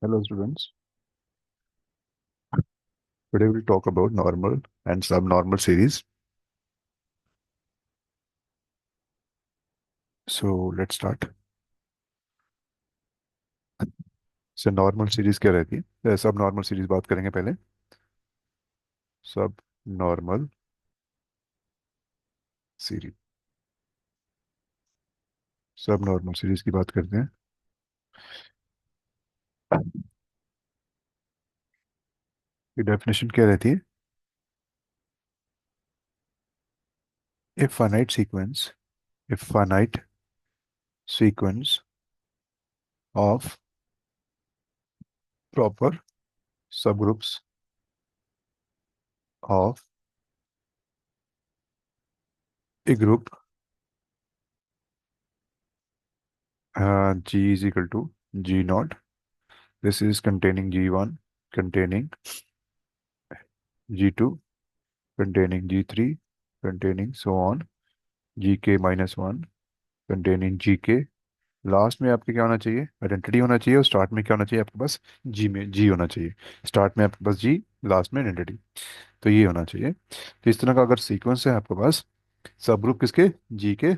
Hello students. Today we'll talk about normal and subnormal series. So let's start. So normal series क्या रहती है? सब normal series बात करेंगे पहले. सब नॉर्मल सीरीज. सब नॉर्मल सीरीज की बात करते हैं. ये डेफिनेशन क्या रहती है? A finite sequence. A finite sequence of proper subgroups of a group G is equal to G naught. This is containing G1, containing G2, containing G3, containing so on GK minus one, containing GK. Last में आपके क्या होना चाहिए? Identity होना चाहिए. और start में क्या होना चाहिए आपके पास? जी में जी होना चाहिए. स्टार्ट में आपके पास जी, लास्ट में आइडेंटिटी. तो ये होना चाहिए. तो इस तरह का अगर सीक्वेंस है आपके पास सब ग्रुप किसके? जी के.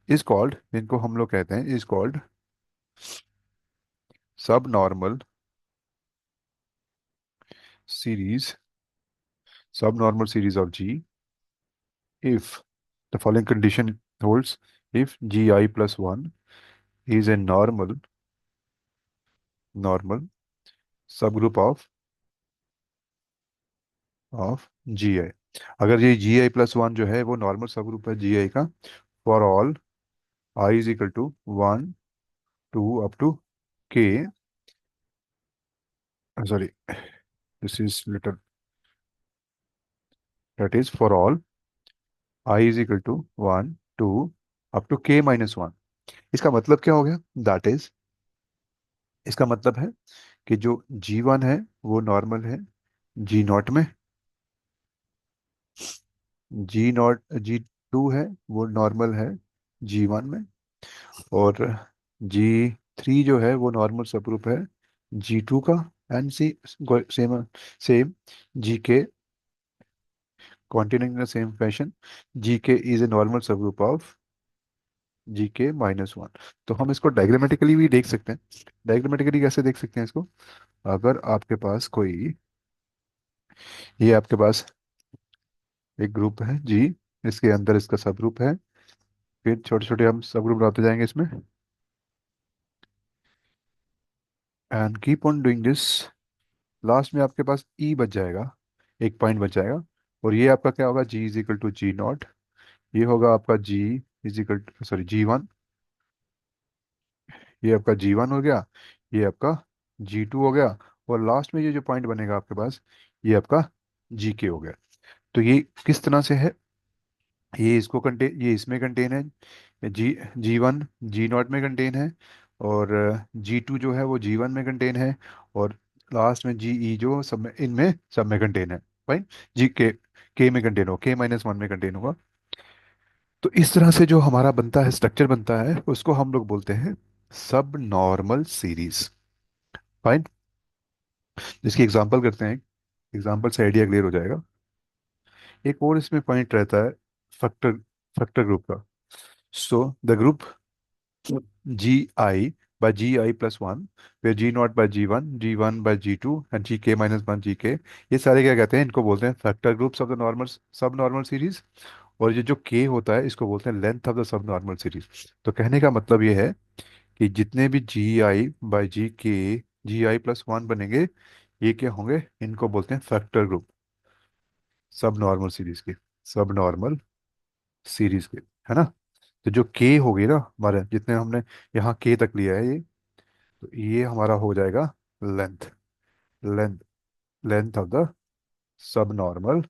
इज कॉल्ड, इनको हम लोग कहते हैं, इज कॉल्ड सब नॉर्मल सीरीज. सब normal series of G if the following condition holds: if gi plus 1 is a normal subgroup of gi. अगर ये gi प्लस वन जो है वो नॉर्मल सबग्रुप है gi का for all i is equal to one two up to k. Sorry, this is little. That is for all i is equal to one two up to k minus one. इसका मतलब क्या हो गया? That is, इसका मतलब है कि जो जी वन है वो नॉर्मल है जी नॉट में. जी नॉट, जी टू है वो नॉर्मल है जी वन में. और जी थ्री जो है वो नॉर्मल सबग्रुप है जी टू का. And see same same G K, continuing in the same fashion, G K is a normal subgroup of G K minus one. तो हम इसको डायग्रामेटिकली भी देख सकते हैं. डायग्रामेटिकली कैसे देख सकते हैं इसको? अगर आपके पास कोई, ये आपके पास एक ग्रुप है जी, इसके अंदर इसका सब ग्रुप है. फिर छोटे छोटे हम सब ग्रुप बनाते जाएंगे इसमें. And keep on doing this. Last में आपके पास ई बच जाएगा, एक पॉइंट बच जाएगा. और ये आपका क्या होगा? G is equal to G naught. ये होगा आपका G is equal to, sorry, G one. ये आपका जी वन हो गया. ये आपका जी टू हो गया. और लास्ट में ये जो पॉइंट बनेगा आपके पास, ये आपका जी के हो गया. तो ये किस तरह से है? ये इसको कंटेन, ये इसमें कंटेन है. जी जी वन जी नॉट में कंटेन है. और जी टू जो है वो जी वन में कंटेन है. और लास्ट में जी ई जो सब में, इनमें सब में कंटेन है. भाई, जी के में कंटेन हो, के माइनस वन में कंटेन होगा. तो इस तरह से जो हमारा बनता है, स्ट्रक्चर बनता है, उसको हम लोग बोलते हैं सब नॉर्मल सीरीज. फाइन. जिसकी एग्जांपल करते हैं. एग्जांपल से आइडिया क्लियर हो जाएगा. एक और इसमें पॉइंट रहता है फैक्टर, फैक्टर ग्रुप का. So the group G I by G I plus one, फिर G naught by G one by G two and G K minus one जी के. ये सारे क्या कहते हैं? इनको बोलते हैं factor groups of the normal सब नॉर्मल सीरीज. और ये जो के होता है इसको बोलते हैं length of the sub normal series. तो कहने का मतलब ये है कि जितने भी जी आई बाय जी के, जी आई प्लस वन बनेंगे, ये क्या होंगे? इनको बोलते हैं फैक्टर ग्रुप सब नॉर्मल सीरीज के. सब नॉर्मल सीरीज के, है ना? तो जो के हो गई ना हमारे, जितने हमने यहाँ के तक लिया है ये, तो ये हमारा हो जाएगा length. Length, length of the sub normal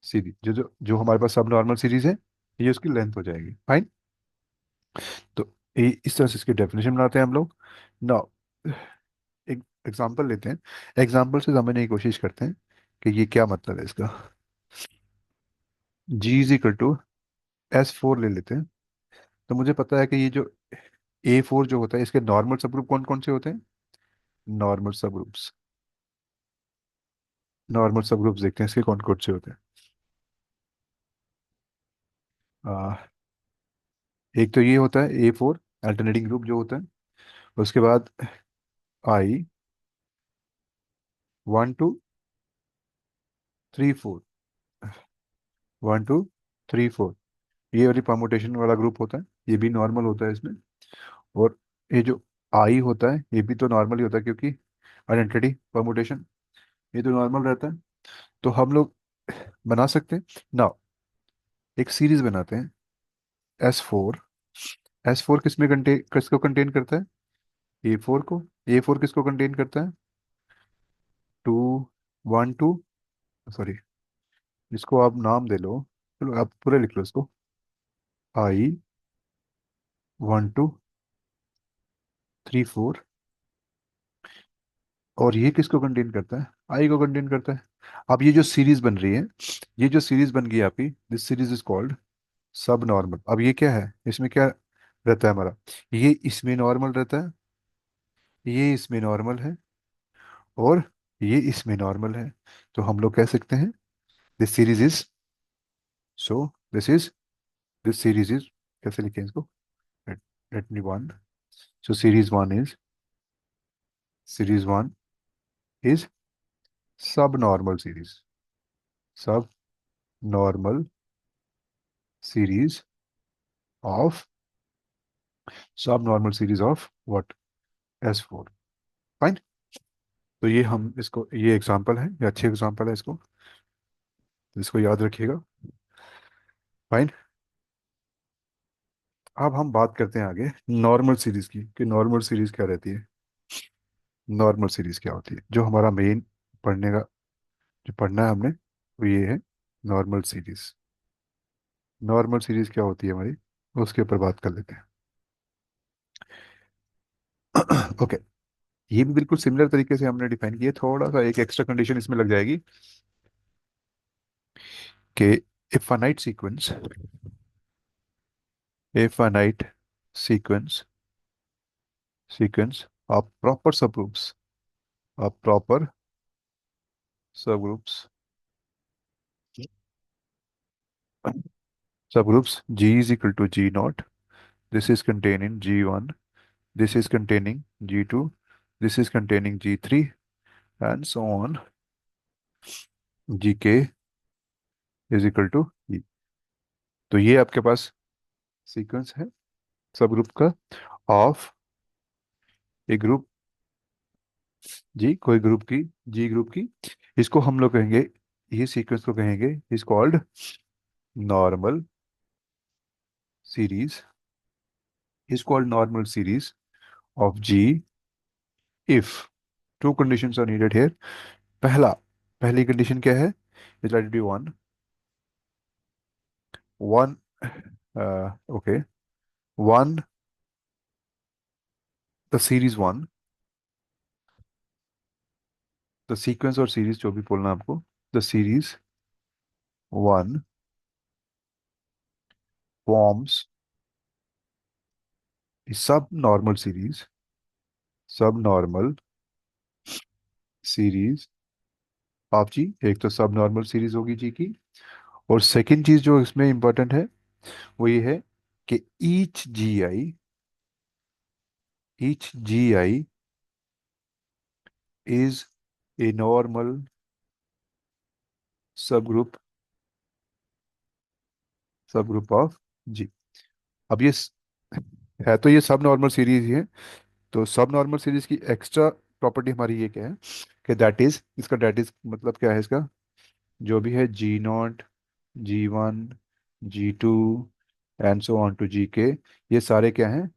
series. जो जो जो हमारे पास सब नॉर्मल सीरीज है, ये उसकी लेंथ हो जाएगी. फाइन. तो इस तरह से इसकी डेफिनेशन बनाते हैं हम लोग. नाउ एक एग्जांपल लेते हैं. एग्जांपल से समझने की कोशिश करते हैं कि ये क्या मतलब है इसका. G is equal to S four ले लेते हैं. तो मुझे पता है कि ये जो ए फोर जो होता है, इसके नॉर्मल सब ग्रुप कौन कौन से होते हैं? नॉर्मल सब ग्रुप्स। नॉर्मल सब ग्रुप्स देखते हैं इसके कौन कौन से होते हैं। आ, एक तो ये होता है A4 अल्टरनेटिंग ग्रुप जो होता है। उसके बाद I 1 2 3 4, 1 2 3 4, ये वाली परमुटेशन वाला ग्रुप होता है, ये भी नॉर्मल होता है इसमें। और ये जो आई होता है ये भी तो नॉर्मल ही होता है क्योंकि आइडेंटिटी परमुटेशन, ये तो नॉर्मल रहता है। तो हम लोग बना सकते हैं ना, एक सीरीज बनाते हैं S4। S4 किसको कंटेन करता है? A4 को। A4 किसको कंटेन करता है? 2 1 2, सॉरी, इसको आप नाम दे लो, चलो आप पूरे लिख लो इसको। I 1 2 3 4। और ये किसको कंटेन करता है? आई को कंटेन करता है। अब ये जो सीरीज बन रही है, ये जो सीरीज बन गई आपकी, दिस सीरीज इज कॉल्ड सब नॉर्मल। अब ये क्या है, इसमें क्या रहता है हमारा? ये इसमें नॉर्मल रहता है, ये इसमें नॉर्मल है, और ये इसमें नॉर्मल है। तो हम लोग कह सकते हैं this series is, so this is, this series is, कैसे लिखें इसको? Let me one. So series one is सब नॉर्मल सीरीज। सब नॉर्मल सीरीज ऑफ, सब normal series of what? S4। Fine. तो ये हम इसको, ये एग्जांपल है, ये अच्छे एग्जांपल है, इसको याद रखिएगा। फाइन। अब हम बात करते हैं आगे नॉर्मल सीरीज की, कि नॉर्मल सीरीज क्या रहती है। नॉर्मल सीरीज क्या होती है, जो हमारा मेन पढ़ने का, जो पढ़ना है हमने, वो ये है नॉर्मल सीरीज। नॉर्मल सीरीज क्या होती है हमारी, उसके ऊपर बात कर लेते हैं। ओके। ये भी बिल्कुल सिमिलर तरीके से हमने डिफाइन किया, थोड़ा सा एक एक्स्ट्रा कंडीशन इसमें लग जाएगी कि ए finite sequence, a finite sequence of proper subgroups, of proper subgroups, subgroups G is equal to G naught. This is contained in G1. This is containing G2. This is containing G3, and so on. GK is equal to E. तो ये आपके पास sequence है सब group का, of a group जी, कोई group की, जी group की। इसको हम लोग कहेंगे, ये सीक्वेंस को कहेंगे, is called normal series, is called normal series of G if two conditions are needed here. पहला, पहली कंडीशन क्या है? Is let it be one, one, okay, one, the series one, the sequence और series जो भी बोलना आपको, the series one forms a subnormal series, subnormal series of G. एक तो सबनॉर्मल सीरीज होगी जी की, और सेकंड चीज जो इसमें इंपॉर्टेंट है वो ये है कि each gi is a normal subgroup, subgroup of G. अब ये है तो ये सब नॉर्मल सीरीज ही है। तो सब नॉर्मल सीरीज की एक्स्ट्रा प्रॉपर्टी हमारी ये क्या है, कि दैट इज, इसका दैट इज मतलब क्या है इसका, जो भी है G0, G1, G2 and so on to GK, ये सारे क्या हैं?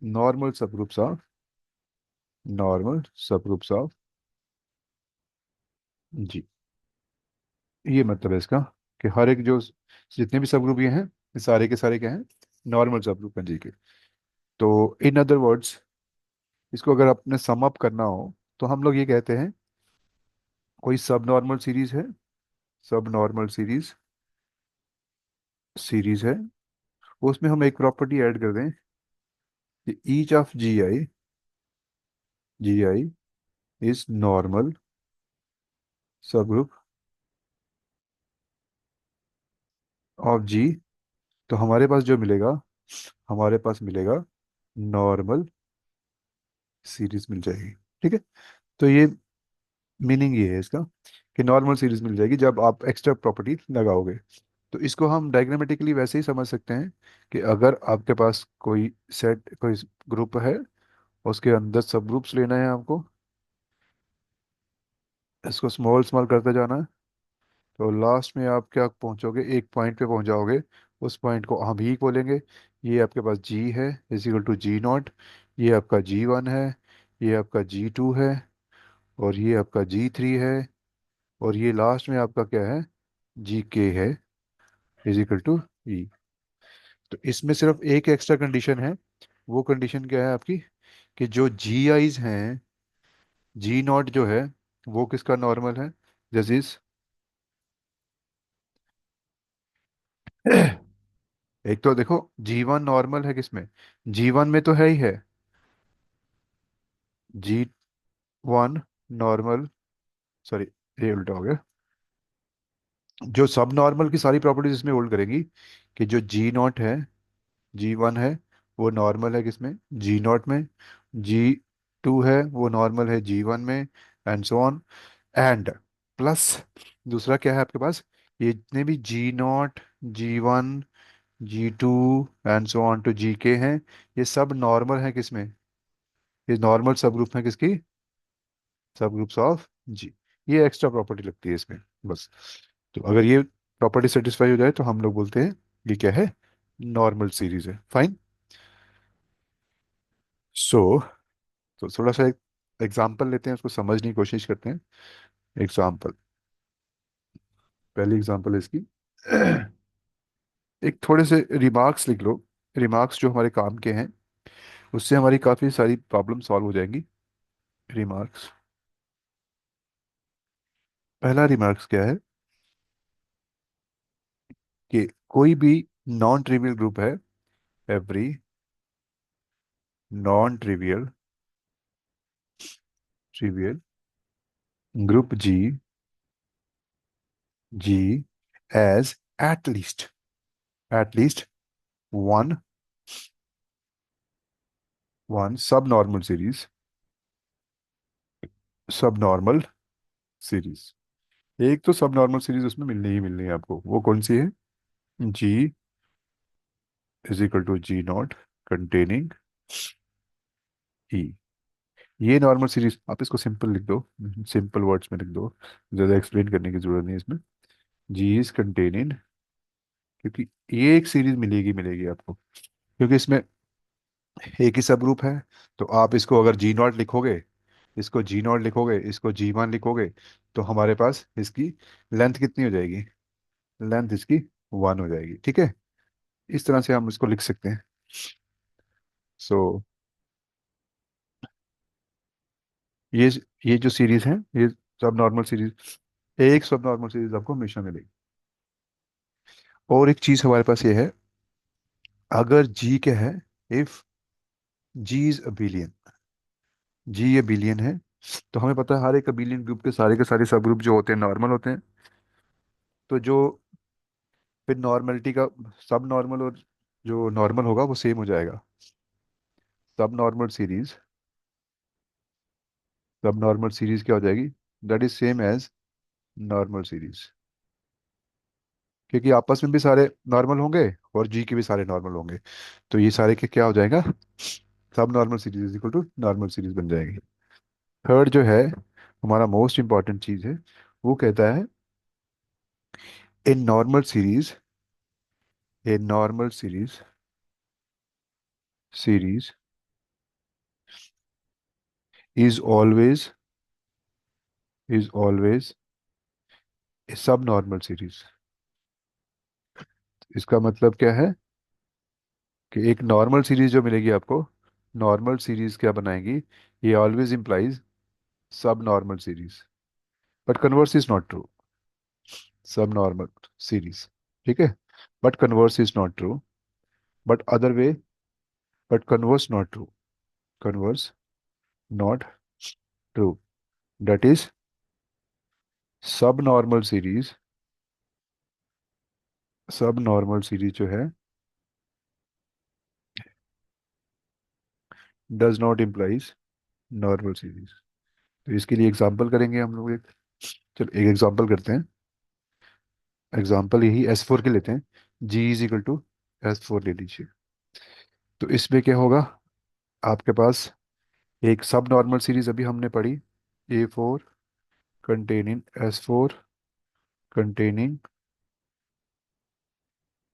Normal subgroups of, normal subgroups of G. ये मतलब है इसका, कि हर एक जो जितने भी सबग्रुप ये हैं, ये सारे के सारे क्या हैं? नॉर्मल सबग्रुप हैं GK। तो इन अदर वर्ड्स, इसको अगर आपने सम अप करना हो, तो हम लोग ये कहते हैं कोई सब नॉर्मल सीरीज है, सब नॉर्मल सीरीज है, उसमें हम एक प्रॉपर्टी ऐड कर दें कि each of G I G I is normal subgroup of G. तो हमारे पास जो मिलेगा, हमारे पास मिलेगा नॉर्मल सीरीज मिल जाएगी। ठीक है। तो ये मीनिंग ये है इसका कि नॉर्मल सीरीज मिल जाएगी जब आप एक्स्ट्रा प्रॉपर्टी लगाओगे। तो इसको हम डायग्रामेटिकली वैसे ही समझ सकते हैं कि अगर आपके पास कोई सेट, कोई ग्रुप है, उसके अंदर सब ग्रुप्स लेना है आपको, इसको स्मॉल स्मॉल करते जाना है, तो लास्ट में आप क्या पहुंचोगे, एक पॉइंट पे पहुंच जाओगे। उस पॉइंट को हम ही बोलेंगे। ये आपके पास जी है, is equal to G naught. ये आपका जी वन है, ये आपका जी टू है, और ये आपका जी थ्री है, और ये लास्ट में आपका क्या है, जी के है, इज इक्वल टू ई। तो इसमें सिर्फ एक एक्स्ट्रा कंडीशन है। वो कंडीशन क्या है आपकी, कि जो जी आईज हैं, जी नॉट जो है वो किसका नॉर्मल है, जैसे एक तो देखो जी वन नॉर्मल है किसमें, जी वन में तो है ही है, जी वन नॉर्मल, सॉरी ये उल्टा हो गया। जो सब नॉर्मल की सारी प्रॉपर्टीज इसमें होल्ड करेंगी, कि जो जी नॉट है, जी वन है, वो नॉर्मल है किसमें, जी नॉट में। जी टू है वो नॉर्मल है जी वन में, and so on. And plus दूसरा क्या है आपके पास, ये जितने भी G naught, G one, G two and so on to G K हैं, ये सब नॉर्मल है किसमें, ये नॉर्मल सब ग्रुप है किसकी, सब ग्रुप्स ऑफ जी। ये एक्स्ट्रा प्रॉपर्टी लगती है इसमें बस। तो अगर ये प्रॉपर्टी सेटिस्फाई हो जाए तो हम लोग बोलते हैं ये क्या है, नॉर्मल सीरीज है। फाइन। सो तो थोड़ा सा एक एग्जांपल लेते हैं, उसको समझने की कोशिश करते हैं। एग्जांपल, पहली एग्जांपल है इसकी। एक थोड़े से रिमार्क्स लिख लो, रिमार्क्स जो हमारे काम के हैं, उससे हमारी काफ़ी सारी प्रॉब्लम सॉल्व हो जाएंगी। रिमार्क्स, पहला रिमार्क्स क्या है, कि कोई भी नॉन ट्रिवियल ग्रुप है, every non trivial trivial group G, G has at least one one सब नॉर्मल सीरीज, सब नॉर्मल सीरीज। एक तो सब नॉर्मल सीरीज उसमें मिलनी ही मिलनी है आपको, वो कौन सी है, G is equal to G naught containing E. ये नॉर्मल सीरीज आप इसको सिंपल लिख दो, सिंपल वर्ड्स में लिख दो, ज़्यादा एक्सप्लेन करने की जरूरत नहीं है इसमें। जी इज कंटेनिंग, क्योंकि ये एक सीरीज मिलेगी मिलेगी आपको, क्योंकि इसमें एक ही सब ग्रुप है। तो आप इसको अगर जी नॉट लिखोगे, इसको जी नॉट लिखोगे, इसको जी वन लिखोगे, तो हमारे पास इसकी लेंथ कितनी हो जाएगी, लेंथ इसकी वन हो जाएगी। ठीक है, इस तरह से हम इसको लिख सकते हैं। सो ये ये जो सीरीज है, ये सब नॉर्मल सीरीज, एक सब नॉर्मल सीरीज आपको हमेशा मिलेगी। और एक चीज हमारे पास ये है, अगर जी क्या है, इफ जी इज अबिलियन, जी ये बिलियन है, तो हमें पता है हर एक अबिलियन ग्रुप के सारे सब ग्रुप जो होते हैं नॉर्मल होते हैं। तो जो फिर नॉर्मलिटी का, सब नॉर्मल और जो नॉर्मल होगा वो सेम हो जाएगा। सब नॉर्मल सीरीज, सब नॉर्मल सीरीज क्या हो जाएगी, that is same as normal series, क्योंकि आपस में भी सारे नॉर्मल होंगे और जी के भी सारे नॉर्मल होंगे। तो ये सारे के क्या हो जाएगा, सब normal series is equal to normal series बन जाएगी। थर्ड जो है हमारा मोस्ट इंपॉर्टेंट चीज है, वो कहता है in normal series, A normal series is always, is always a सब नॉर्मल सीरीज। इसका मतलब क्या है, कि एक नॉर्मल सीरीज जो मिलेगी आपको, नॉर्मल सीरीज क्या बनाएगी, ये ऑलवेज इंप्लाइज सब normal series, but converse is not true, सब नॉर्मल सीरीज। ठीक है, but converse is not true, but other way, but converse not true, converse not true. That is सब नॉर्मल सीरीज, सब normal series जो है does not implies normal series. तो इसके लिए एग्जांपल करेंगे हम लोग एक। चलो एक एग्जांपल करते हैं। एग्जांपल यही S4 के लेते हैं। G is equal to S4 ले लीजिए। तो इसमें क्या होगा, आपके पास एक सब नॉर्मल सीरीज अभी हमने पढ़ी, A4 containing S4 containing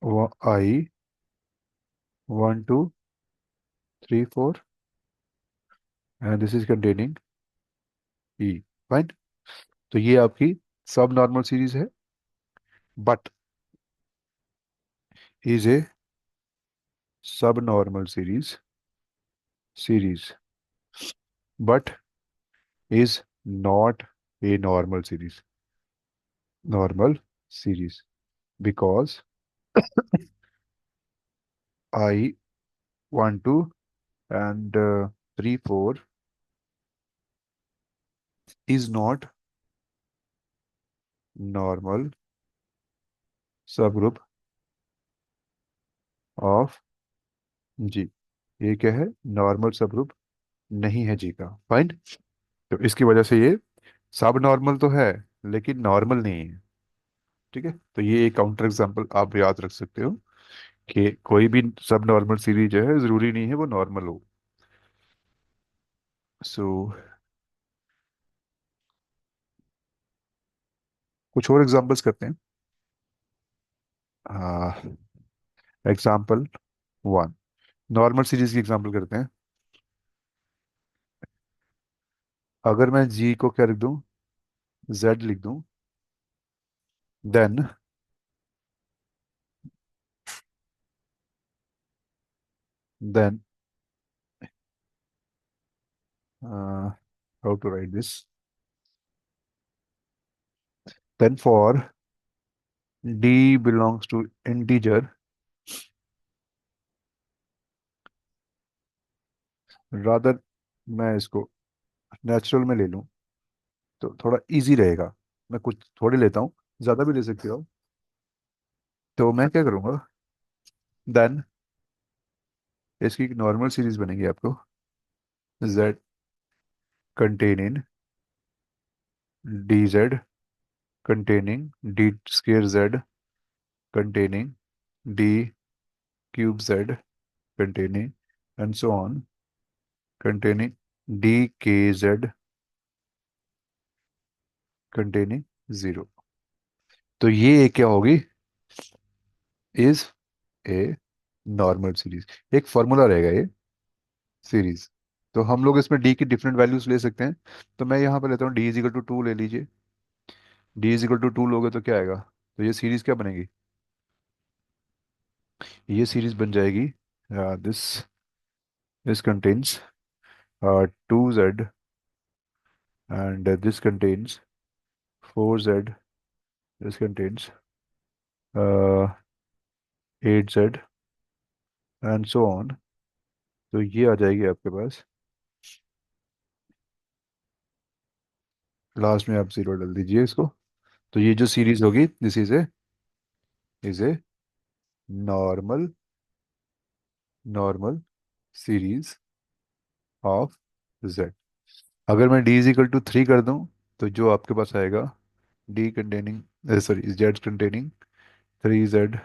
I 1 2 3 4 and this is containing E। Fine. तो ये आपकी सब नॉर्मल सीरीज है, बट इज ए सब normal series but is not a normal series because I 1 2 and 3 4 is not normal subgroup of G। ये क्या है, normal subgroup नहीं है जी का। फाइन। तो इसकी वजह से ये सब नॉर्मल तो है लेकिन नॉर्मल नहीं है। ठीक है, तो ये एक काउंटर एग्जांपल आप याद रख सकते हो कि कोई भी सब नॉर्मल सीरीज जो है जरूरी नहीं है वो नॉर्मल हो। सो कुछ और एग्जांपल्स करते हैं। एग्जांपल वन, नॉर्मल सीरीज की एग्जांपल करते हैं। अगर मैं जी को क्या लिख दूं, जेड लिख दूं, then then how to write this, then for D belongs to integer, rather मैं इसको नेचुरल में ले लूं तो थोड़ा इजी रहेगा। मैं कुछ थोड़े लेता हूँ, ज़्यादा भी ले सकते हो। तो मैं क्या करूँगा, देन इसकी एक नॉर्मल सीरीज बनेगी आपको, Z containing D Z containing D square Z containing D cube Z containing and so on containing D के जेड कंटेनिंग जीरो। तो ये क्या होगी, इज ए नॉर्मल सीरीज। एक फॉर्मूला रहेगा ये सीरीज। तो हम लोग इसमें डी की डिफरेंट वैल्यूज ले सकते हैं। तो मैं यहाँ पर लेता हूँ डी इज इक्वल टू 2 ले लीजिए। डी इज इक्वल टू 2 लोगे तो क्या आएगा, तो ये सीरीज क्या बनेगी, ये सीरीज बन जाएगी this this contains 2 Z and this contains 4 Z, this contains 8 Z and so on. तो ये आ जाएगी आपके पास, लास्ट में आप जीरो डाल दीजिए इसको। तो ये जो सीरीज होगी this is a normal normal series of Z। अगर मैं डी इज इक्वल टू 3 कर दूं तो जो आपके पास आएगा, D containing sorry Z containing 3 Z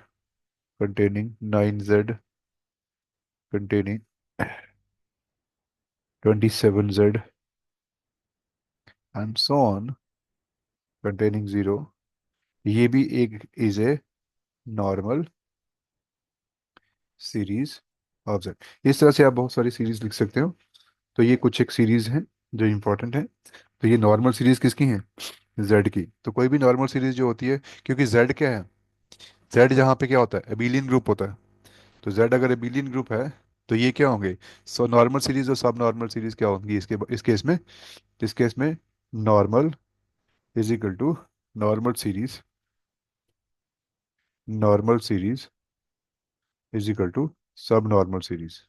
containing 9 Z containing 27 Z and so on containing zero. ये भी एक is a normal series of Z. इस तरह से आप बहुत सारी सीरीज लिख सकते हो। तो ये कुछ एक सीरीज हैं जो इंपॉर्टेंट है। तो ये नॉर्मल सीरीज किसकी है, जेड की। तो कोई भी नॉर्मल सीरीज जो होती है, क्योंकि जेड क्या है, जेड जहाँ पे क्या होता है, एबिलियन ग्रुप होता है। तो जेड अगर एबिलियन ग्रुप है तो ये क्या होंगे, सो नॉर्मल सीरीज और सब नॉर्मल सीरीज क्या होंगी इसके इस केस में normal is equal to normal series is equal to सब नॉर्मल सीरीज।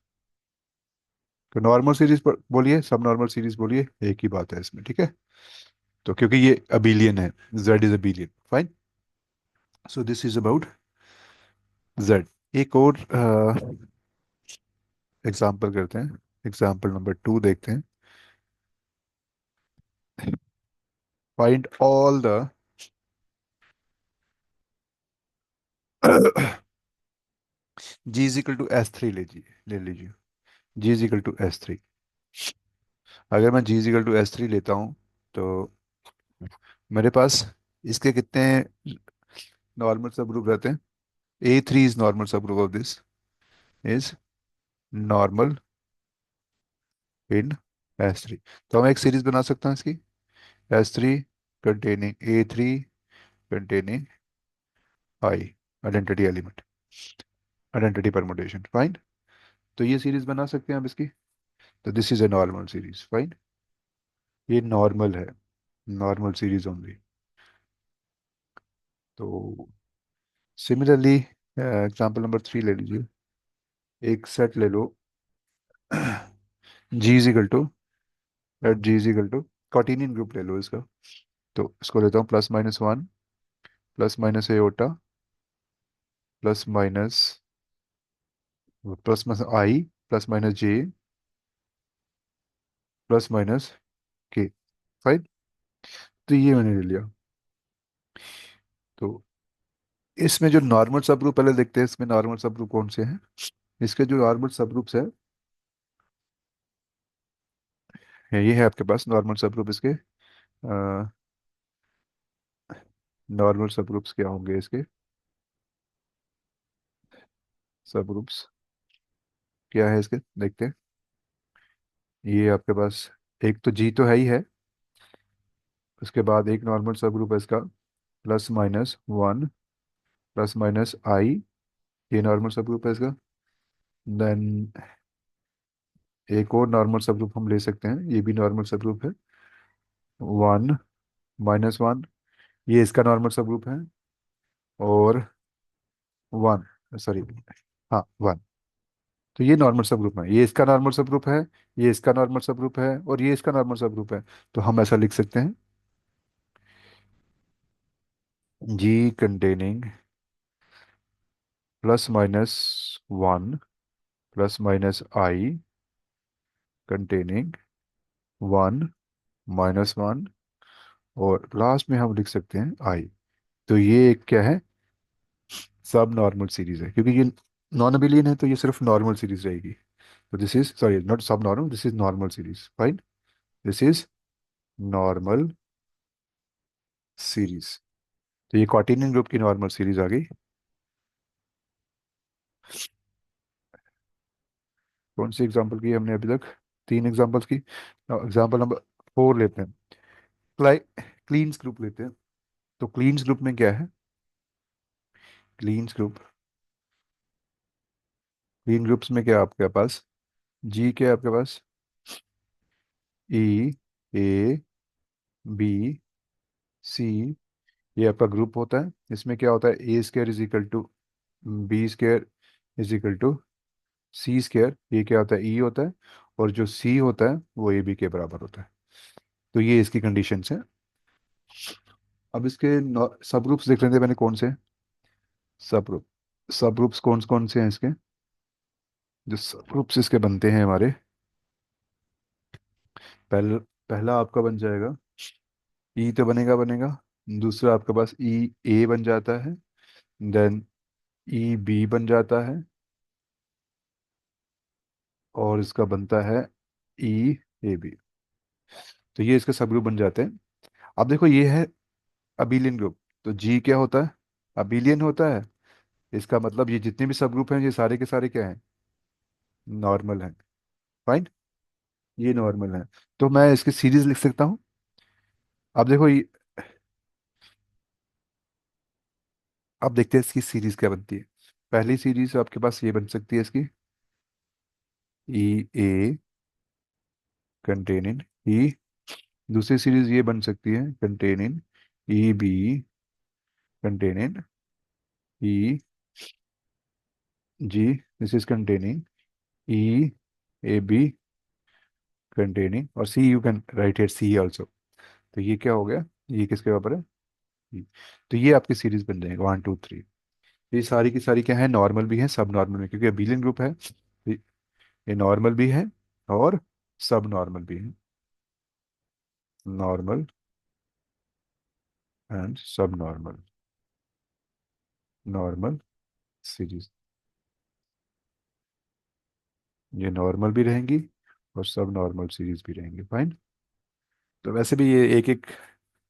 तो नॉर्मल सीरीज पर बोलिए, सब नॉर्मल सीरीज बोलिए, एक ही बात है इसमें, ठीक है। तो क्योंकि ये अबिलियन है, Z is abelian, fine. So this is about Z. एक और एग्जाम्पल करते हैं, एग्जाम्पल नंबर 2 देखते हैं। Find all the G is equal to S three ले लीजिए। G is equal to S three. अगर मैं G is equal to S three लेता हूँ, तो मेरे पास इसके कितने नॉर्मल सब ग्रुप रहते हैं? ए three is normal subgroup of this, is normal in S three. तो हम एक सीरीज बना सकते हैं इसकी, S three containing A three containing I, identity element, identity permutation, fine. तो ये सीरीज बना सकते हैं हम इसकी। तो this is a normal series, fine. ये नॉर्मल है, नॉर्मल सीरीज ओनली। तो सिमिलरली एग्जाम्पल नंबर 3 ले लीजिए। एक सेट ले लो जी is equal to, at G is equal to quaternion group ले लो इसका। तो इसको लेता हूँ plus minus one, plus minus iota, plus minus, plus minus I, plus minus J, plus minus K, fine. तो ये मैंने ले लिया। तो इसमें जो नॉर्मल सब ग्रुप पहले देखते हैं, इसमें नॉर्मल सब ग्रुप कौन से हैं। इसके जो नॉर्मल सब ग्रुप्स है ये है आपके पास नॉर्मल सब ग्रुप इसके। नॉर्मल सब ग्रुप्स क्या होंगे इसके? सब ग्रुप्स क्या है इसके, देखते हैं। ये आपके पास एक तो जी तो है ही है, उसके बाद एक नॉर्मल सब ग्रुप है इसका plus minus one, plus minus I, ये नॉर्मल सब ग्रुप है इसका। देन एक और नॉर्मल सब ग्रुप हम ले सकते हैं, ये भी नॉर्मल सब ग्रुप है, वन माइनस वन, ये इसका नॉर्मल सब ग्रुप है। और वन, सॉरी, हाँ वन। तो ये नॉर्मल सब ग्रुप है, ये इसका नॉर्मल सब ग्रुप है, ये इसका नॉर्मल सब ग्रुप है, और ये इसका नॉर्मल सब ग्रुप है। तो हम ऐसा लिख सकते हैं, G containing plus minus one, plus minus I containing one minus one, और लास्ट में हम लिख सकते हैं आई। तो ये एक क्या है, सब नॉर्मल सीरीज है, क्योंकि ये नॉन अबिलियन है तो ये सिर्फ नॉर्मल सीरीज रहेगी। तो दिस इज, सॉरी, नॉट सब normal, this is normal series, fine. This is normal series. तो ये क्वार्टेनियन ग्रुप की नॉर्मल सीरीज आ गई। कौन सी एग्जांपल की हमने अभी तक? 3 एग्जांपल्स की। एग्जांपल नंबर 4 लेते हैं। क्लीन्स ग्रुप लेते हैं। तो क्लीन्स ग्रुप में क्या है? क्लीन्स ग्रुप, क्लीन ग्रुप्स में क्या है आपके पास? जी क्या है आपके पास? ई, ए, बी, सी, ये आपका ग्रुप होता है। इसमें क्या होता है, A square is equal to B square is equal to C square, ये क्या होता है, ई होता है। और जो सी होता है वो ए बी के बराबर होता है। तो ये इसकी कंडीशंस है। अब इसके सब ग्रुप्स देख लेते हैं, मैंने कौन से सब ग्रुप, सब ग्रुप्स कौन कौन से हैं इसके, जो सब ग्रुप्स इसके बनते हैं हमारे। पहला आपका बन जाएगा, ई तो बनेगा बनेगा। दूसरा आपके पास ई ए बन जाता है। देन ई बी बन जाता है। और इसका बनता है ई ए बी। तो ये इसके सब ग्रुप बन जाते हैं। अब देखो ये है अबीलियन ग्रुप। तो जी क्या होता है? अबीलियन होता है। इसका मतलब ये जितने भी सब ग्रुप हैं ये सारे के सारे क्या हैं, नॉर्मल हैं, फाइन। ये नॉर्मल है। तो मैं इसकी सीरीज लिख सकता हूँ। अब देखो ये, अब देखते हैं इसकी सीरीज क्या बनती है। पहली सीरीज आपके पास ये बन सकती है इसकी, ई ए कंटेनिंग ई। दूसरी सीरीज ये बन सकती है containing E B containing E G. This is containing E A B containing, और C you can write it C also. तो ये क्या हो गया, ये किसके बराबर है? C। तो ये आपकी सीरीज बन जाएगी 1 2 3। ये सारी की सारी क्या है, नॉर्मल भी है सब नॉर्मल में, क्योंकि अबीलियन ग्रुप है। ये नॉर्मल भी है और सब नॉर्मल भी है। नॉर्मल एंड सब नॉर्मल, नॉर्मल सीरीज। ये नॉर्मल भी रहेंगी और सब नॉर्मल सीरीज भी रहेंगी, फाइन। तो वैसे भी ये एक एक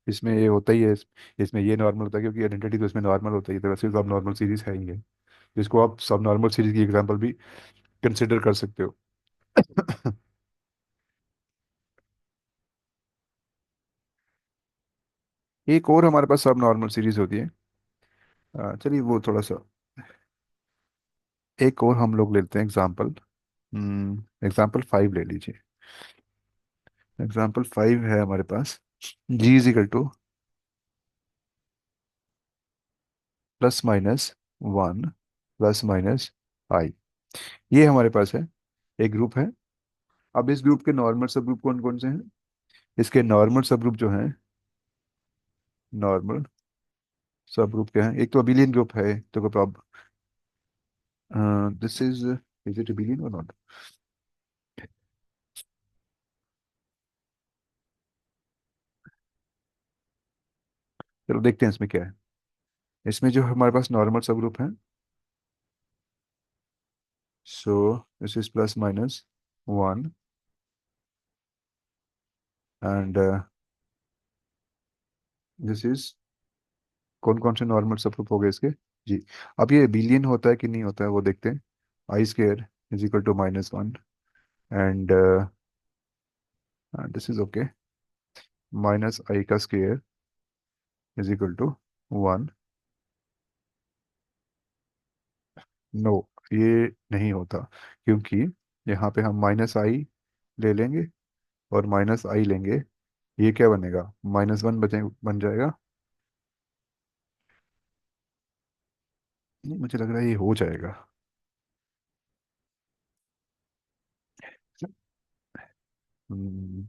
इसमें ये होता ही है, इसमें ये नॉर्मल होता है क्योंकि आइडेंटिटी तो इसमें नॉर्मल होता ही है, तो वैसे सब नॉर्मल सीरीज है ही है, जिसको आप सब नॉर्मल सीरीज की एग्जांपल भी कंसिडर कर सकते हो। एक और हमारे पास सब नॉर्मल सीरीज होती है। चलिए वो थोड़ा सा, एक और हम लोग लेते हैं एग्जाम्पल। एग्जाम्पल 5 ले लीजिए। एग्जाम्पल 5 है हमारे पास, G is equal to plus minus 1 plus minus I. ये हमारे पास है, एक ग्रुप है। अब इस ग्रुप के नॉर्मल सब ग्रुप कौन कौन से हैं? इसके नॉर्मल सब ग्रुप जो हैं, नॉर्मल सब ग्रुप क्या है, एक तो अबिलियन ग्रुप है, तो कोई problem, this is it abelian और नॉट? चलो देखते हैं इसमें क्या है। इसमें जो हमारे पास नॉर्मल सब ग्रुप है, so this is plus minus 1 and this is, कौन कौन से नॉर्मल सब ग्रुप हो गए इसके? जी। अब ये बिलियन होता है कि नहीं होता है वो देखते हैं। I square is equal to -1 and this is okay, minus I का square is equal to 1। No, ये नहीं होता, क्योंकि यहाँ पे हम माइनस आई ले लेंगे और माइनस आई लेंगे, ये क्या बनेगा, -1 बन जाएगा। नहीं, मुझे लग रहा है ये हो जाएगा। हम्म,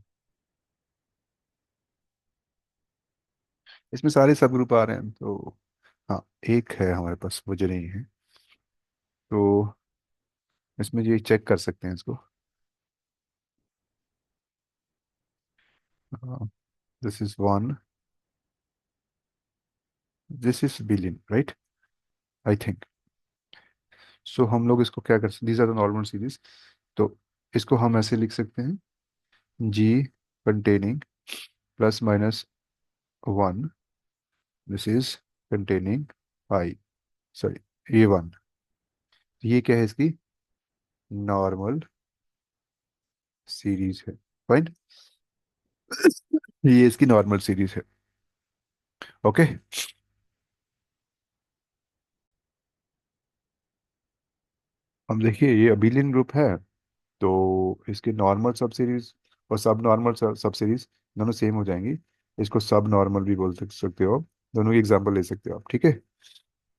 इसमें सारे सब ग्रुप आ रहे हैं तो, हाँ एक है हमारे पास, मुझे नहीं है, तो इसमें ये चेक कर सकते हैं इसको। This is 1, this is abelian, right? I think so. हम लोग इसको क्या कर सकते, these are the normal series. तो इसको हम ऐसे लिख सकते हैं, G containing plus minus 1, this is containing I, sorry ये 1। ये क्या है इसकी नॉर्मल सीरीज है, फाइन। ये इसकी नॉर्मल सीरीज है, ओके। अब देखिए ये अबिलियन ग्रुप है, तो इसके नॉर्मल सब सीरीज और सब नॉर्मल सब सीरीज दोनों सेम हो जाएंगी। इसको सब नॉर्मल भी बोल सकते हो आप, दोनों की एग्जांपल ले सकते हो आप, ठीक है।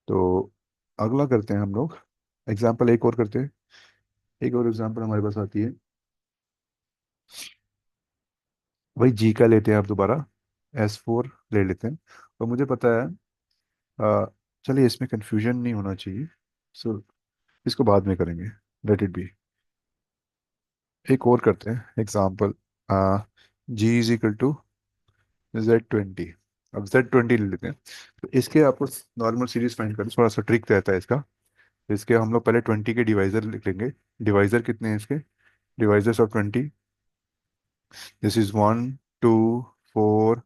तो अगला करते हैं हम लोग, एग्जांपल एक और करते हैं। एक और एग्जांपल हमारे पास आती है, वही जी का लेते हैं आप दोबारा, S4 ले लेते हैं। तो मुझे पता है, अ, चलिए इसमें कंफ्यूजन नहीं होना चाहिए, सो इसको बाद में करेंगे, लेट इट बी। एक और करते हैं example, G is equal to Z20। अब Z20 ले लेते हैं। तो इसके आपको नॉर्मल सीरीज फाइंड करना थोड़ा सा ट्रिक रहता है इसका। तो इसके हम लोग पहले 20 के डिवाइजर लिख लेंगे। डिवाइजर कितने हैं इसके, डिवाइजर्स ऑफ 20, दिस इज 1 2 4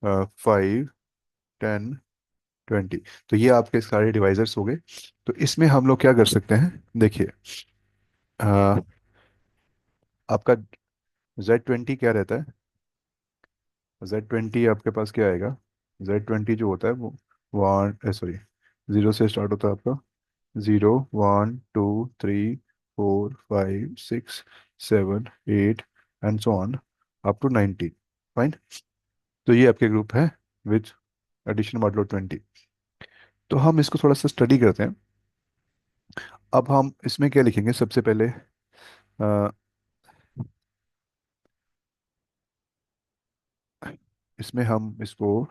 5 10 20। तो ये आपके सारे डिवाइजर्स हो गए। तो इसमें हम लोग क्या कर सकते हैं, देखिए, अ, आपका Z20 क्या रहता है, Z20 आपके पास क्या आएगा, Z20 जो होता है वो 1, सॉरी, 0 से स्टार्ट होता है आपका, 0 1 2 3 4 5 6 7 8 and so on up to 19, fine. तो ये आपके ग्रुप है विथ एडिशन मॉडल 20। तो हम इसको थोड़ा सा स्टडी करते हैं। अब हम इसमें क्या लिखेंगे सबसे पहले, इसमें हम इसको,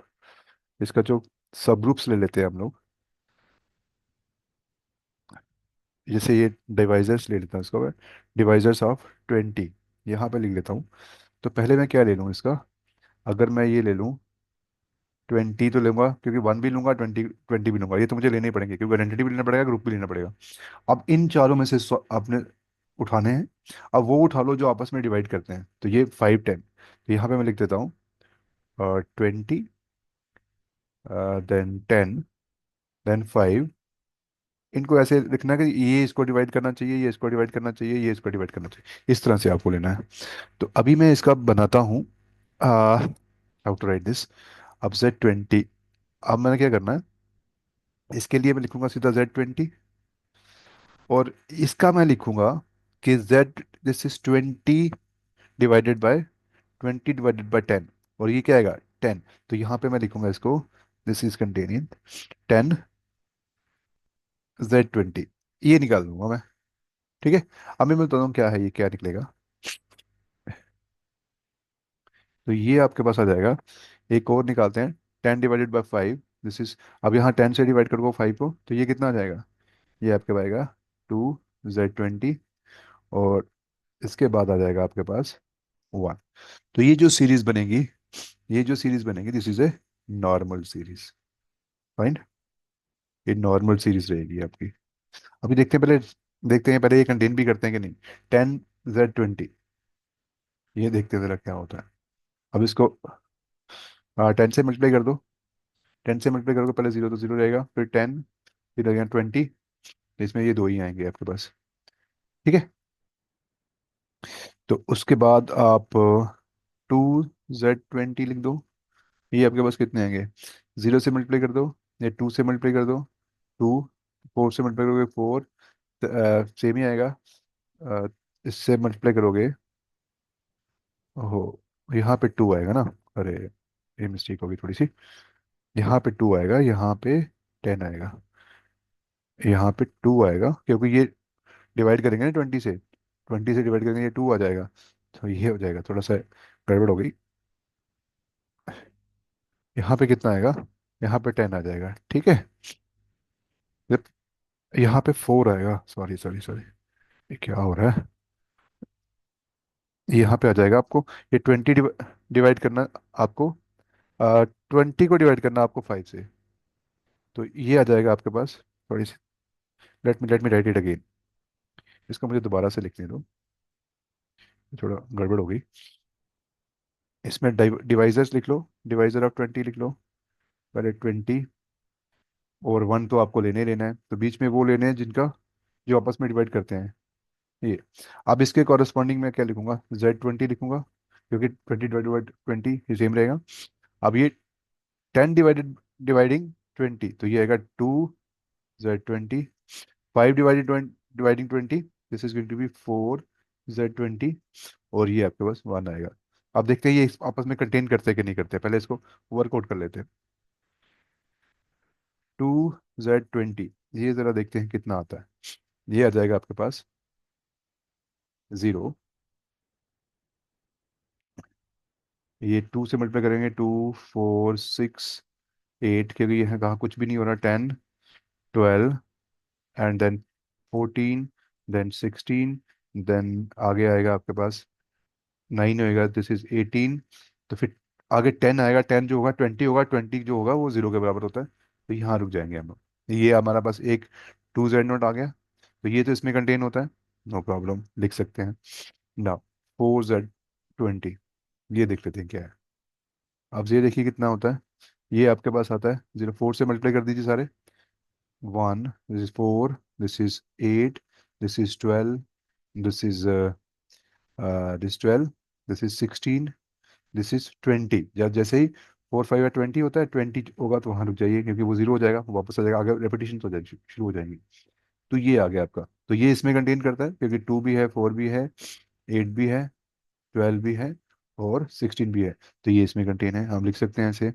इसका जो सब ग्रुप्स ले लेते हैं हम लोग। जैसे ये डिवाइजर्स ले लेता हूँ इसको मैं, डिवाइजर्स ऑफ 20 यहाँ पे लिख लेता हूँ। तो पहले मैं क्या ले लूँ इसका, अगर मैं ये ले लूँ 20 तो लूंगा, क्योंकि 1 भी लूंगा, 20 भी लूंगा, ये तो मुझे लेने ही पड़ेंगे, क्योंकि आइडेंटिटी भी लेना पड़ेगा, ग्रुप भी लेना पड़ेगा। अब इन चारों में से आपने उठाने हैं। अब वो उठा लो जो आपस में डिवाइड करते हैं, तो ये 5 10, तो यहाँ पे मैं लिख देता हूँ 20, देन 10, देन 5। इनको ऐसे लिखना है कि ये इसको डिवाइड करना चाहिए, ये इसको डिवाइड करना चाहिए, ये इसको डिवाइड करना चाहिए, इस तरह से आपको लेना है। तो अभी मैं इसका बनाता हूँ, हाउ टू राइट दिस। अब Z20, अब मैंने क्या करना है, इसके लिए मैं लिखूंगा सीधा Z20, और इसका मैं लिखूंगा कि Z, this is 20 divided by 10, और ये क्या आएगा 10। तो यहाँ पे मैं लिखूंगा इसको, दिस इज कंटेनिंग 10 Z20, ये निकाल दूंगा मैं। ठीक है। अब मैं बताता हूँ क्या है, ये क्या निकलेगा। तो ये आपके पास आ जाएगा, एक और निकालते हैं, 10 डिवाइडेड बाय 5, दिस इज, अब यहाँ 10 से डिवाइड करोगे 5 को, तो ये कितना आ जाएगा, ये आपके आएगा 2Z20, और इसके बाद आ जाएगा आपके पास 1। तो ये जो सीरीज बनेगी, ये जो सीरीज बनेगी, this is a normal series. Fine, ये नॉर्मल सीरीज रहेगी आपकी। अभी देखते हैं पहले, देखते हैं पहले ये कंटेन भी करते हैं कि नहीं। 10Z20, ये देखते हैं जरा क्या होता है। अब इसको 10 से मल्टीप्लाई कर दो। 10 से मल्टीप्लाई करोगे, पहले जीरो तो जीरो रहेगा, फिर 10, फिर अगेन 20, इसमें ये दो ही आएंगे आपके पास। ठीक है। तो उसके बाद आप 2Z20 लिख दो। ये आपके पास कितने आएंगे, जीरो से मल्टीप्लाई कर दो, या 2 से मल्टीप्लाई कर दो, 2, 4 से मल्टीप्लाई करोगे 4, सेम ही आएगा। अ, इससे मल्टीप्लाई करोगे, ओहो, यहाँ पे 2 आएगा ना, अरे ये मिस्टेक होगी थोड़ी सी, यहाँ पे 2 आएगा, यहाँ पे 10 आएगा, यहाँ पे 2 आएगा, क्योंकि ये डिवाइड करेंगे ना 20 से, 20 से डिवाइड करेंगे, ये 2 आ जाएगा। तो ये हो जाएगा, थोड़ा सा गड़बड़ हो गई। यहाँ पे कितना आएगा, यहाँ पे 10 आ जाएगा। ठीक है। जब यहाँ पे 4 आएगा, सॉरी सॉरी सॉरी, ये क्या हो रहा है, यहाँ पे आ जाएगा आपको, ये 20 डिवाइड करना आपको, 20 को डिवाइड करना आपको 5 से, तो ये आ जाएगा आपके पास, थोड़ी सी, let me write it again, इसको मुझे दोबारा से लिखने दो, थोड़ा गड़बड़ हो गई। इसमें डिवाइजर्स लिख लो, डिवाइजर ऑफ 20 लिख लो। पहले 20, और 1 तो आपको लेने ही लेना है, तो बीच में वो लेने हैं जिनका, जो आपस में डिवाइड करते हैं, ये। अब इसके कॉरेस्पॉन्डिंग में क्या लिखूंगा, Z20 लिखूंगा, क्योंकि 20 डिवाइड बाई 20 ये सेम रहेगा। अब ये 10 डिवाइडिंग 20, तो ये आएगा 2Z20, 5 dividing 20, this is going to be 4Z20, और ये आपके पास 1 आएगा। अब देखते हैं ये आपस में कंटेन करते हैं कि नहीं करते, पहले इसको वर्कआउट कर लेते हैं। 2Z20, ये जरा देखते हैं कितना आता है। ये आ जाएगा आपके पास 0, ये 2 से मल्टीप्लाई करेंगे, 2 4 6 8, क्योंकि यहाँ कहाँ कुछ भी नहीं हो रहा, 10 12, एंड देन 14, देन 16, देन आगे आएगा आपके पास 9 होएगा, दिस इज 18। तो फिर आगे 10 आएगा, 10 जो होगा 20 होगा, 20 जो होगा वो 0 के बराबर होता है, तो यहाँ रुक जाएंगे हम लोग। ये हमारा पास एक 2Z0 आ गया, तो ये तो इसमें कंटेन होता है, नो प्रॉब्लम, लिख सकते हैं ना। 4Z20, ये देख लेते हैं क्या है। अब ये देखिए कितना होता है, ये आपके पास आता है 0, 4 से मल्टीप्लाई कर दीजिए सारे, 1, this is 4, this is 8, this is 12, this is this 12, this is 16, this is 20। जब जैसे ही 4 5 या 20 होता है, 20 होगा तो वहाँ रुक जाइए, क्योंकि वो 0 हो जाएगा, वो वापस आ जाएगा, आगे रेपिटेशन हो जाएगी, शुरू हो जाएंगी। तो ये आ गया आपका, तो ये इसमें कंटेन करता है, क्योंकि 2 भी है, 4 भी है, 8 भी है, 12 भी है, और 16 भी है, तो ये इसमें कंटेन है, हम लिख सकते हैं ऐसे।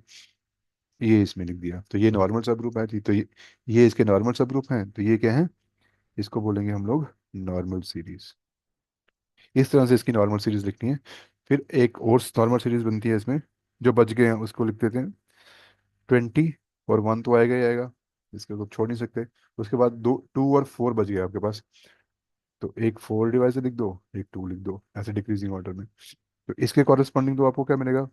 ये इसमें लिख दिया, तो ये नॉर्मल सब ग्रुप है, तो ये इसके नॉर्मल सब ग्रुप हैं, तो ये क्या है, इसको बोलेंगे हम लोग नॉर्मल सीरीज। इस तरह से इसकी नॉर्मल सीरीज लिखनी है। फिर एक और नॉर्मल सीरीज बनती है इसमें, जो बच गए हैं उसको लिख देते हैं 20, और 1 तो आएगा ही आएगा, इसको तो छोड़ नहीं सकते। उसके बाद दो 2 और 4 बच गए आपके पास, तो एक 4 डिवाइस लिख दो, एक 2 लिख दो, ऐसे डिक्रीजिंग ऑर्डर में। तो इसके कॉरेस्पॉन्डिंग तो आपको क्या मिलेगा,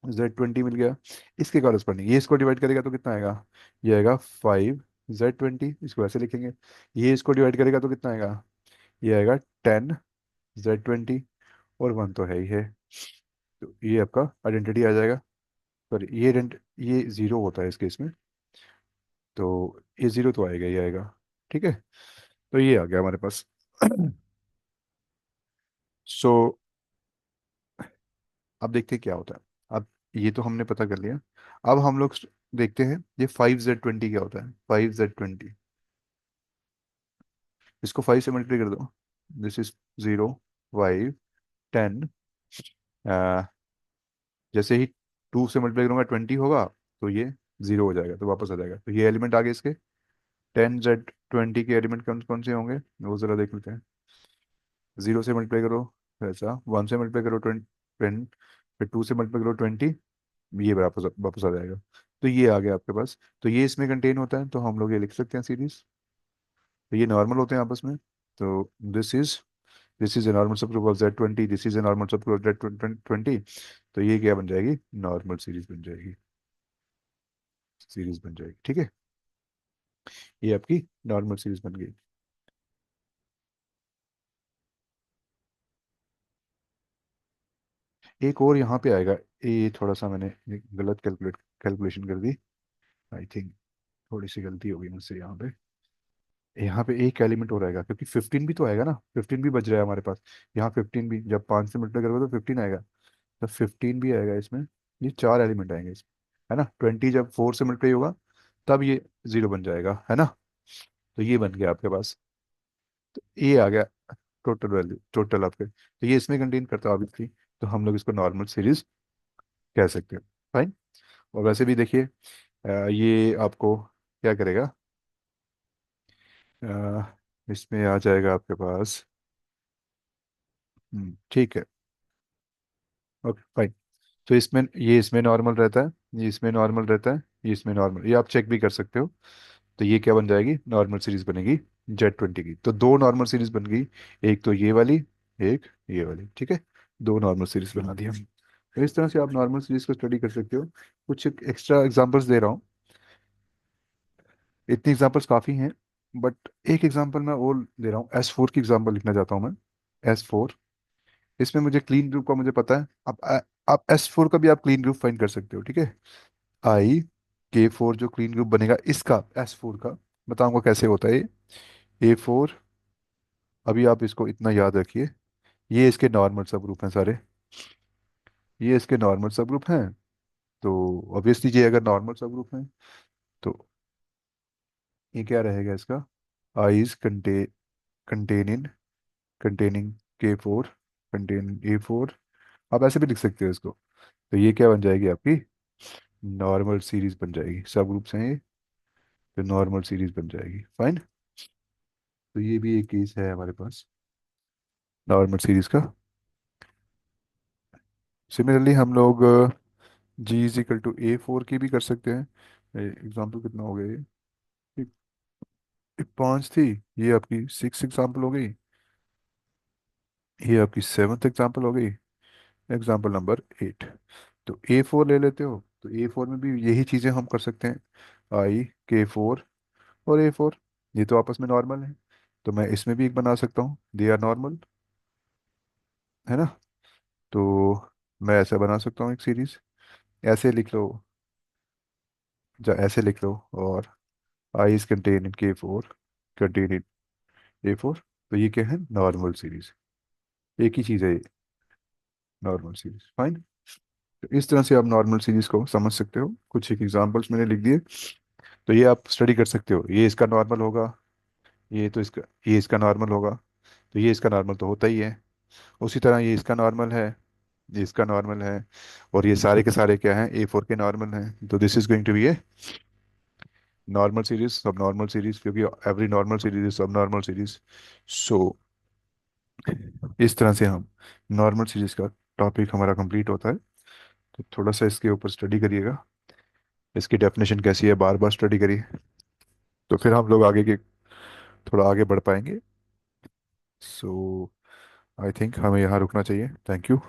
Z20 मिल गया। इसके कॉरेस्पॉन्डिंग ये इसको डिवाइड करेगा तो कितना आएगा, ये आएगा 5Z20, इसको ऐसे लिखेंगे। ये इसको डिवाइड करेगा तो कितना आएगा, ये आएगा 10Z20, और 1 तो है ही है। तो ये आपका आइडेंटिटी आ जाएगा। सॉरी, ये जीरो होता है इस केस में, तो ये जीरो तो आएगा ही आएगा। ठीक है, तो ये आ गया हमारे पास। सो अब देखते हैं क्या होता है। अब ये तो हमने पता कर लिया। अब हम लोग देखते हैं ये 5Z20 क्या होता है। 5Z20, इसको 5 से मल्टीप्लाई कर दो। This is 0, 5, 10। जैसे ही 2 से मल्टीप्लाई करूंगा 20 होगा, तो ये जीरो हो जाएगा, तो वापस आ जाएगा। तो ये एलिमेंट आ गए इसके। 10Z20 के एलिमेंट कौन कौन से होंगे वो जरा देख लेते हैं। 0 से मल्टीप्लाई करो, ऐसा 1 से मल्टीप्लाई करो 10, फिर 2 से मल्टीप्लाई करो 20, ये वापस वापस आ जाएगा। तो ये आ गया आपके पास। तो ये इसमें कंटेन होता है, तो हम लोग ये लिख सकते हैं सीरीज। तो ये नॉर्मल होते हैं आपस में। तो this is a normal subgroup of Z20, this is a normal subgroup of Z20। तो ये क्या बन जाएगी, नॉर्मल सीरीज बन जाएगी। सीरीज बन जाएगी, ठीक है। ये आपकी नॉर्मल सीरीज बन गई। एक और यहाँ पे आएगा। ये थोड़ा सा मैंने एक गलत कैलकुलेशन कर दी, आई थिंक। थोड़ी सी गलती हो गई मुझसे यहाँ पे एक एलिमेंट और आएगा, क्योंकि 15 भी तो आएगा ना, 15 भी बच रहा है हमारे पास। यहाँ 15 भी, जब 5 से मल्टीप्लाई करोगे तो 15 आएगा, तो 15 भी आएगा इसमें। ये 4 एलिमेंट आएंगे इसमें, है ना। 20 जब 4 से मल्टीप्लाई होगा तब ये जीरो बन जाएगा, है ना। तो ये बन गया आपके पास। ये आ गया टोटल वैल्यू, टोटल आपके। तो ये इसमें कंटेन करता है ऑब्वियसली, तो हम लोग इसको नॉर्मल सीरीज कह सकते हैं। फाइन। और वैसे भी देखिए, ये आपको क्या करेगा, इसमें आ जाएगा आपके पास। ठीक है। Okay fine. तो इसमें नॉर्मल रहता है, ये इसमें नॉर्मल रहता है, ये इसमें नॉर्मल, ये आप चेक भी कर सकते हो। तो ये क्या बन जाएगी, नॉर्मल सीरीज बनेगी Z20 की। तो दो नॉर्मल सीरीज बन गई, एक तो ये वाली, एक ये वाली, ठीक है। दो नॉर्मल सीरीज बना दी हम। तो इस तरह से आप नॉर्मल सीरीज को स्टडी कर सकते हो। कुछ एक्स्ट्रा एग्जांपल्स दे रहा हूँ, इतनी एग्जांपल्स काफ़ी हैं, बट एक एग्जांपल मैं और दे रहा हूँ। S4 की एग्जांपल लिखना चाहता हूँ मैं। S4, इसमें मुझे क्लीन ग्रुप का मुझे पता है। आप S4 का भी आप क्लीन ग्रुप फाइंड कर सकते हो, ठीक है। IK4 जो क्लीन ग्रुप बनेगा इसका, S4 का, बताऊंगा कैसे होता है ये। A4, अभी आप इसको इतना याद रखिए, ये इसके नॉर्मल सब ग्रुप हैं सारे, ये इसके नॉर्मल सब ग्रुप हैं। तो ऑब्वियसली ये अगर नॉर्मल सब ग्रुप हैं, तो ये क्या रहेगा इसका, eyes contain in, containing K4, contain A4। आप ऐसे भी लिख सकते हो इसको। तो ये क्या बन जाएगी आपकी, नॉर्मल सीरीज बन जाएगी। सब ग्रुप्स हैं ये, तो नॉर्मल सीरीज बन जाएगी। फाइन। तो ये भी एक केस है हमारे पास नॉर्मल सीरीज का। सिमिलरली हम लोग G = A4 की भी कर सकते हैं। एग्जाम्पल कितना हो गया ये, 5 थी, ये आपकी 6 एग्जाम्पल हो गई, ये आपकी 7th एग्जाम्पल हो गई, एग्जाम्पल नंबर 8। तो A4 ले लेते हो, तो A4 में भी यही चीज़ें हम कर सकते हैं। IK4 और A4, ये तो आपस में नॉर्मल है, तो मैं इसमें भी एक बना सकता हूँ, दे आर नॉर्मल, है ना। तो मैं ऐसा बना सकता हूँ एक सीरीज, ऐसे लिख लो, ऐसे लिख लो। और I is contain in K4, contain in A4। तो ये क्या है, नॉर्मल सीरीज। एक ही चीज़ है ये, नॉर्मल सीरीज। फाइन। तो इस तरह से आप नॉर्मल सीरीज को समझ सकते हो। कुछ एक एग्जांपल्स मैंने लिख दिए, तो ये आप स्टडी कर सकते हो। ये इसका नॉर्मल होगा, ये तो इसका, ये इसका नॉर्मल होगा, तो ये इसका नॉर्मल तो होता ही है। उसी तरह ये इसका नॉर्मल है, ये इसका नॉर्मल है, और ये सारे के सारे क्या हैं, A4 के नॉर्मल हैं। तो this is going to be a normal series, सब नॉर्मल सीरीज, क्योंकि एवरी नॉर्मल सीरीज इज सब नॉर्मल सीरीज। सो इस तरह से हम नॉर्मल सीरीज का टॉपिक हमारा कंप्लीट होता है। तो थोड़ा सा इसके ऊपर स्टडी करिएगा, इसकी डेफिनेशन कैसी है बार बार स्टडी करिए, तो फिर हम लोग आगे के थोड़ा आगे बढ़ पाएंगे। सो आई थिंक हमें यहाँ रुकना चाहिए। Thank you.